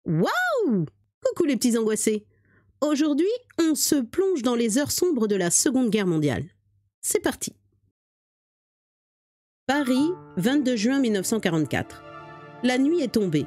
Waouh! Coucou les petits angoissés! Aujourd'hui, on se plonge dans les heures sombres de la Seconde Guerre mondiale. C'est parti! Paris, 22 juin 1944. La nuit est tombée.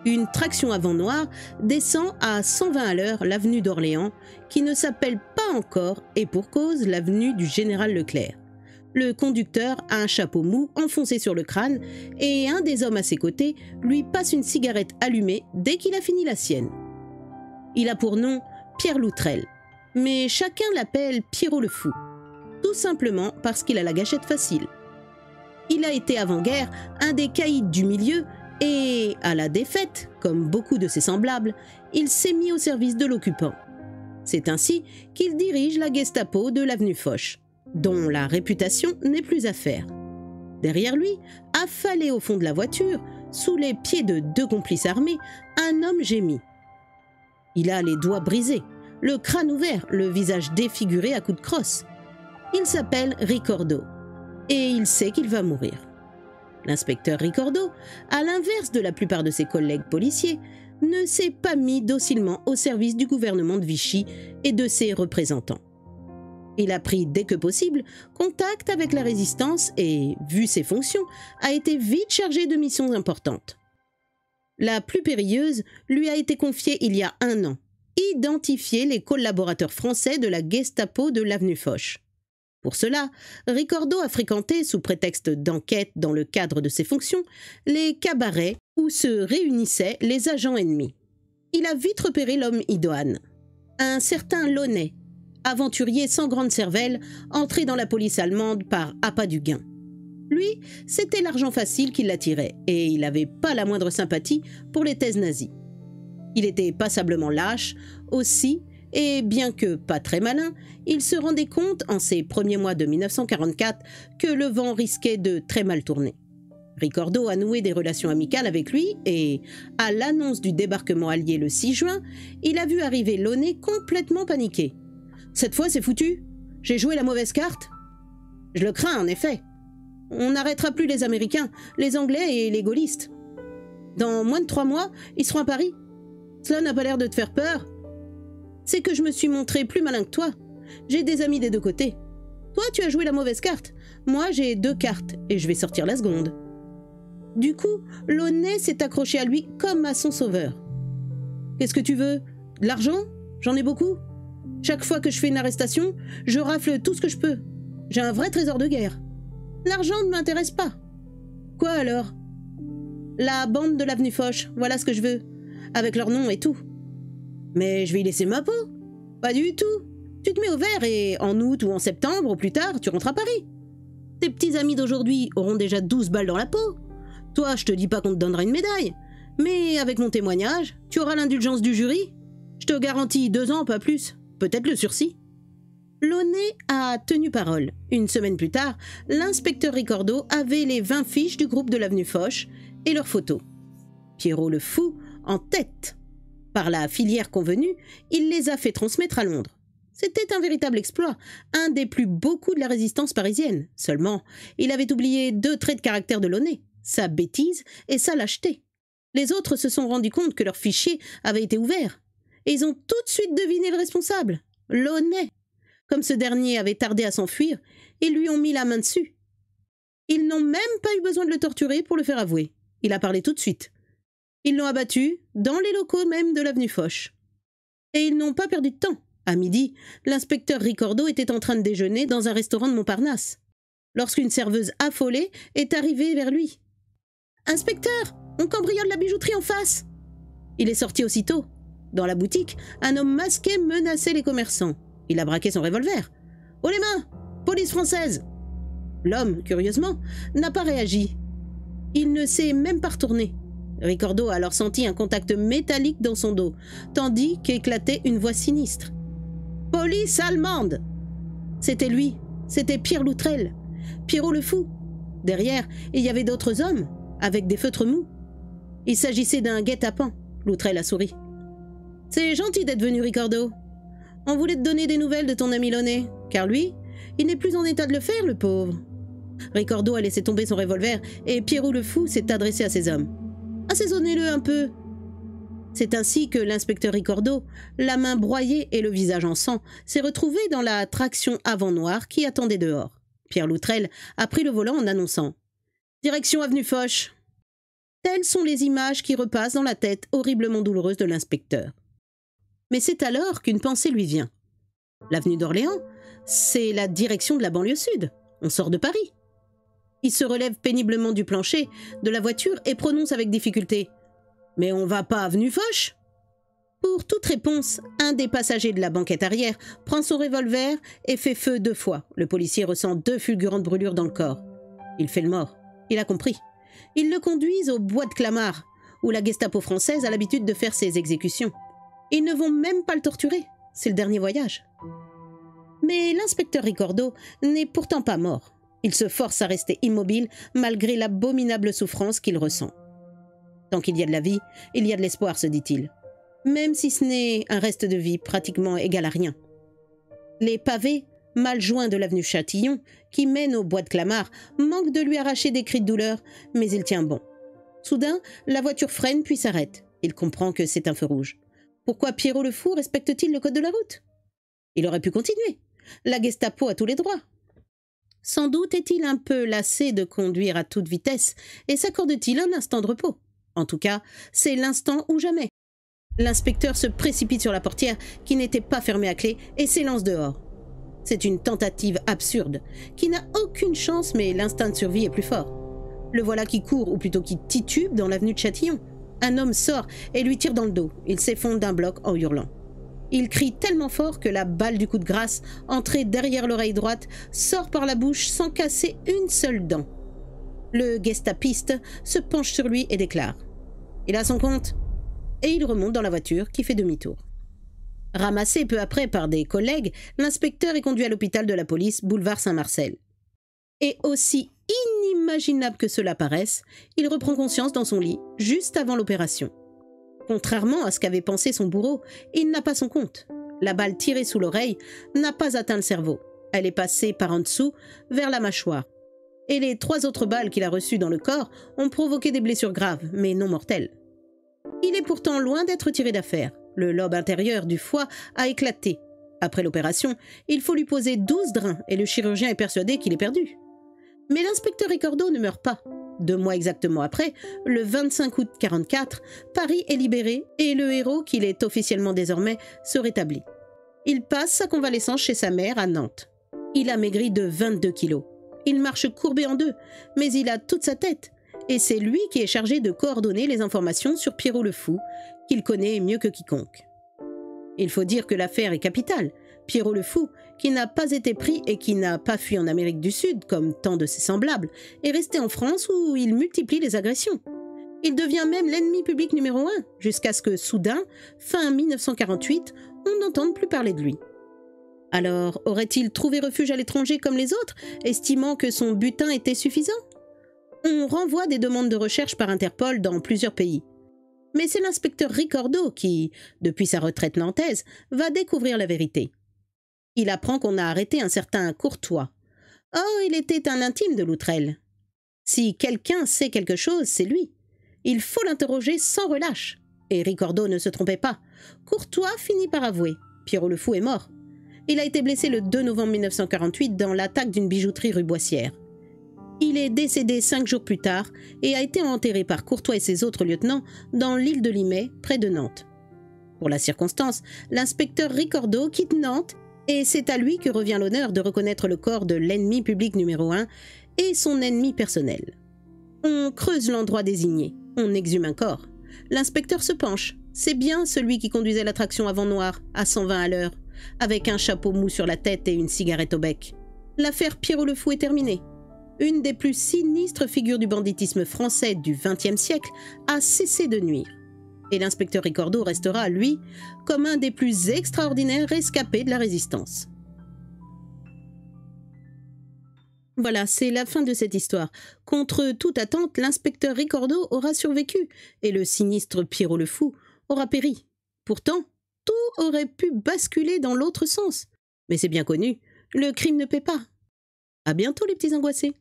Une traction avant noire descend à 120 à l'heure l'avenue d'Orléans, qui ne s'appelle pas encore, et pour cause, l'avenue du Général Leclerc. Le conducteur a un chapeau mou enfoncé sur le crâne et un des hommes à ses côtés lui passe une cigarette allumée dès qu'il a fini la sienne. Il a pour nom Pierre Loutrel, mais chacun l'appelle Pierrot le Fou, tout simplement parce qu'il a la gâchette facile. Il a été avant-guerre un des caïds du milieu et, à la défaite, comme beaucoup de ses semblables, il s'est mis au service de l'occupant. C'est ainsi qu'il dirige la Gestapo de l'avenue Foch, dont la réputation n'est plus à faire. Derrière lui, affalé au fond de la voiture, sous les pieds de deux complices armés, un homme gémit. Il a les doigts brisés, le crâne ouvert, le visage défiguré à coups de crosse. Il s'appelle Ricordo, et il sait qu'il va mourir. L'inspecteur Ricordo, à l'inverse de la plupart de ses collègues policiers, ne s'est pas mis docilement au service du gouvernement de Vichy et de ses représentants. Il a pris dès que possible contact avec la résistance et, vu ses fonctions, a été vite chargé de missions importantes. La plus périlleuse lui a été confiée il y a 1 an, identifier les collaborateurs français de la Gestapo de l'avenue Foch. Pour cela, Ricordo a fréquenté, sous prétexte d'enquête dans le cadre de ses fonctions, les cabarets où se réunissaient les agents ennemis. Il a vite repéré l'homme idoine, un certain Launay, aventurier sans grande cervelle, entré dans la police allemande par appât du gain. Lui, c'était l'argent facile qui l'attirait, et il n'avait pas la moindre sympathie pour les thèses nazies. Il était passablement lâche, aussi, et bien que pas très malin, il se rendait compte, en ces premiers mois de 1944, que le vent risquait de très mal tourner. Ricordo a noué des relations amicales avec lui et, à l'annonce du débarquement allié le 6 juin, il a vu arriver Launay complètement paniqué. « Cette fois, c'est foutu. J'ai joué la mauvaise carte. » « Je le crains, en effet. On n'arrêtera plus les Américains, les Anglais et les gaullistes. Dans moins de 3 mois, ils seront à Paris. Cela n'a pas l'air de te faire peur. C'est que je me suis montré plus malin que toi. J'ai des amis des deux côtés. Toi, tu as joué la mauvaise carte. Moi, j'ai 2 cartes et je vais sortir la seconde. » Du coup, Launay s'est accroché à lui comme à son sauveur. « Qu'est-ce que tu veux? De l'argent? J'en ai beaucoup. Chaque fois que je fais une arrestation, je rafle tout ce que je peux. J'ai un vrai trésor de guerre. L'argent ne m'intéresse pas. » « Quoi alors? »« La bande de l'avenue Foch, voilà ce que je veux. Avec leur nom et tout. » « Mais je vais y laisser ma peau. » »« Pas du tout. Tu te mets au vert et en août ou en septembre, ou plus tard, tu rentres à Paris. Tes petits amis d'aujourd'hui auront déjà 12 balles dans la peau. Toi, je te dis pas qu'on te donnera une médaille. Mais avec mon témoignage, tu auras l'indulgence du jury. Je te garantis 2 ans, pas plus. Peut-être le sursis. » Launay a tenu parole. Une semaine plus tard, l'inspecteur Ricordo avait les 20 fiches du groupe de l'avenue Foch et leurs photos. Pierrot le Fou en tête. Par la filière convenue, il les a fait transmettre à Londres. C'était un véritable exploit, un des plus beaux coups de la résistance parisienne. Seulement, il avait oublié 2 traits de caractère de Launay, sa bêtise et sa lâcheté. Les autres se sont rendus compte que leur fichier avait été ouvert. Et ils ont tout de suite deviné le responsable, Launay. Comme ce dernier avait tardé à s'enfuir, ils lui ont mis la main dessus. Ils n'ont même pas eu besoin de le torturer pour le faire avouer. Il a parlé tout de suite. Ils l'ont abattu, dans les locaux même de l'avenue Foch. Et ils n'ont pas perdu de temps. À midi, l'inspecteur Ricordo était en train de déjeuner dans un restaurant de Montparnasse, lorsqu'une serveuse affolée est arrivée vers lui. « Inspecteur, on cambriole la bijouterie en face !» Il est sorti aussitôt. Dans la boutique, un homme masqué menaçait les commerçants. Il a braqué son revolver. « Haut les mains! Police française !» L'homme, curieusement, n'a pas réagi. Il ne s'est même pas retourné. Ricordo a alors senti un contact métallique dans son dos, tandis qu'éclatait une voix sinistre. « Police allemande !» C'était lui, c'était Pierre Loutrel, Pierrot le Fou. Derrière, il y avait d'autres hommes, avec des feutres mous. Il s'agissait d'un guet-apens. Loutrel a souri. « C'est gentil d'être venu, Ricordo. On voulait te donner des nouvelles de ton ami Launay, car lui, il n'est plus en état de le faire, le pauvre. » Ricordo a laissé tomber son revolver et Pierrot le Fou s'est adressé à ses hommes. « Assaisonnez-le un peu. » C'est ainsi que l'inspecteur Ricordo, la main broyée et le visage en sang, s'est retrouvé dans la traction avant noire qui attendait dehors. Pierre Loutrel a pris le volant en annonçant « Direction avenue Foch ». Telles sont les images qui repassent dans la tête horriblement douloureuse de l'inspecteur. Mais c'est alors qu'une pensée lui vient. L'avenue d'Orléans, c'est la direction de la banlieue sud. On sort de Paris. Il se relève péniblement du plancher de la voiture et prononce avec difficulté « Mais on va pas avenue Foch ?» Pour toute réponse, un des passagers de la banquette arrière prend son revolver et fait feu 2 fois. Le policier ressent 2 fulgurantes brûlures dans le corps. Il fait le mort. Il a compris. Ils le conduisent au bois de Clamart, où la Gestapo française a l'habitude de faire ses exécutions. Ils ne vont même pas le torturer. C'est le dernier voyage. Mais l'inspecteur Ricordo n'est pourtant pas mort. Il se force à rester immobile malgré l'abominable souffrance qu'il ressent. Tant qu'il y a de la vie, il y a de l'espoir, se dit-il. Même si ce n'est un reste de vie pratiquement égal à rien. Les pavés, mal joints de l'avenue Châtillon, qui mène au bois de Clamart, manquent de lui arracher des cris de douleur, mais il tient bon. Soudain, la voiture freine puis s'arrête. Il comprend que c'est un feu rouge. Pourquoi Pierrot le Fou respecte-t-il le code de la route? Il aurait pu continuer. La Gestapo a tous les droits. Sans doute est-il un peu lassé de conduire à toute vitesse et s'accorde-t-il un instant de repos. En tout cas, c'est l'instant ou jamais. L'inspecteur se précipite sur la portière qui n'était pas fermée à clé et s'élance dehors. C'est une tentative absurde, qui n'a aucune chance mais l'instinct de survie est plus fort. Le voilà qui court, ou plutôt qui titube, dans l'avenue de Châtillon. Un homme sort et lui tire dans le dos. Il s'effondre d'un bloc en hurlant. Il crie tellement fort que la balle du coup de grâce, entrée derrière l'oreille droite, sort par la bouche sans casser une seule dent. Le gestapiste se penche sur lui et déclare « Il a son compte ?» Et il remonte dans la voiture qui fait demi-tour. Ramassé peu après par des collègues, l'inspecteur est conduit à l'hôpital de la police, boulevard Saint-Marcel. Et aussi inimaginable que cela paraisse, il reprend conscience dans son lit, juste avant l'opération. Contrairement à ce qu'avait pensé son bourreau, il n'a pas son compte. La balle tirée sous l'oreille n'a pas atteint le cerveau. Elle est passée par en dessous, vers la mâchoire. Et les 3 autres balles qu'il a reçues dans le corps ont provoqué des blessures graves, mais non mortelles. Il est pourtant loin d'être tiré d'affaire. Le lobe intérieur du foie a éclaté. Après l'opération, il faut lui poser 12 drains et le chirurgien est persuadé qu'il est perdu. Mais l'inspecteur Ricordo ne meurt pas. 2 mois exactement après, le 25 août 1944, Paris est libéré et le héros, qu'il est officiellement désormais, se rétablit. Il passe sa convalescence chez sa mère à Nantes. Il a maigri de 22 kilos. Il marche courbé en 2, mais il a toute sa tête. Et c'est lui qui est chargé de coordonner les informations sur Pierrot le Fou, qu'il connaît mieux que quiconque. Il faut dire que l'affaire est capitale. Pierrot le Fou, qui n'a pas été pris et qui n'a pas fui en Amérique du Sud, comme tant de ses semblables, est resté en France où il multiplie les agressions. Il devient même l'ennemi public numéro 1, jusqu'à ce que, soudain, fin 1948, on n'entende plus parler de lui. Alors, aurait-il trouvé refuge à l'étranger comme les autres, estimant que son butin était suffisant? On renvoie des demandes de recherche par Interpol dans plusieurs pays. Mais c'est l'inspecteur Ricordo qui, depuis sa retraite nantaise, va découvrir la vérité. Il apprend qu'on a arrêté un certain Courtois. Or, il était un intime de Loutrel. Si quelqu'un sait quelque chose, c'est lui. Il faut l'interroger sans relâche. Et Ricordo ne se trompait pas. Courtois finit par avouer. Pierrot le Fou est mort. Il a été blessé le 2 novembre 1948 dans l'attaque d'une bijouterie rue Boissière. Il est décédé 5 jours plus tard et a été enterré par Courtois et ses autres lieutenants dans l'île de Limay, près de Nantes. Pour la circonstance, l'inspecteur Ricordo quitte Nantes et c'est à lui que revient l'honneur de reconnaître le corps de l'ennemi public numéro 1 et son ennemi personnel. On creuse l'endroit désigné, on exhume un corps. L'inspecteur se penche. C'est bien celui qui conduisait la traction avant noire, à 120 à l'heure, avec un chapeau mou sur la tête et une cigarette au bec. L'affaire Pierrot le Fou est terminée. Une des plus sinistres figures du banditisme français du XXe siècle a cessé de nuire. Et l'inspecteur Ricordo restera, lui, comme un des plus extraordinaires rescapés de la résistance. Voilà, c'est la fin de cette histoire. Contre toute attente, l'inspecteur Ricordo aura survécu et le sinistre Pierrot le Fou aura péri. Pourtant, tout aurait pu basculer dans l'autre sens. Mais c'est bien connu, le crime ne paie pas. À bientôt les petits angoissés.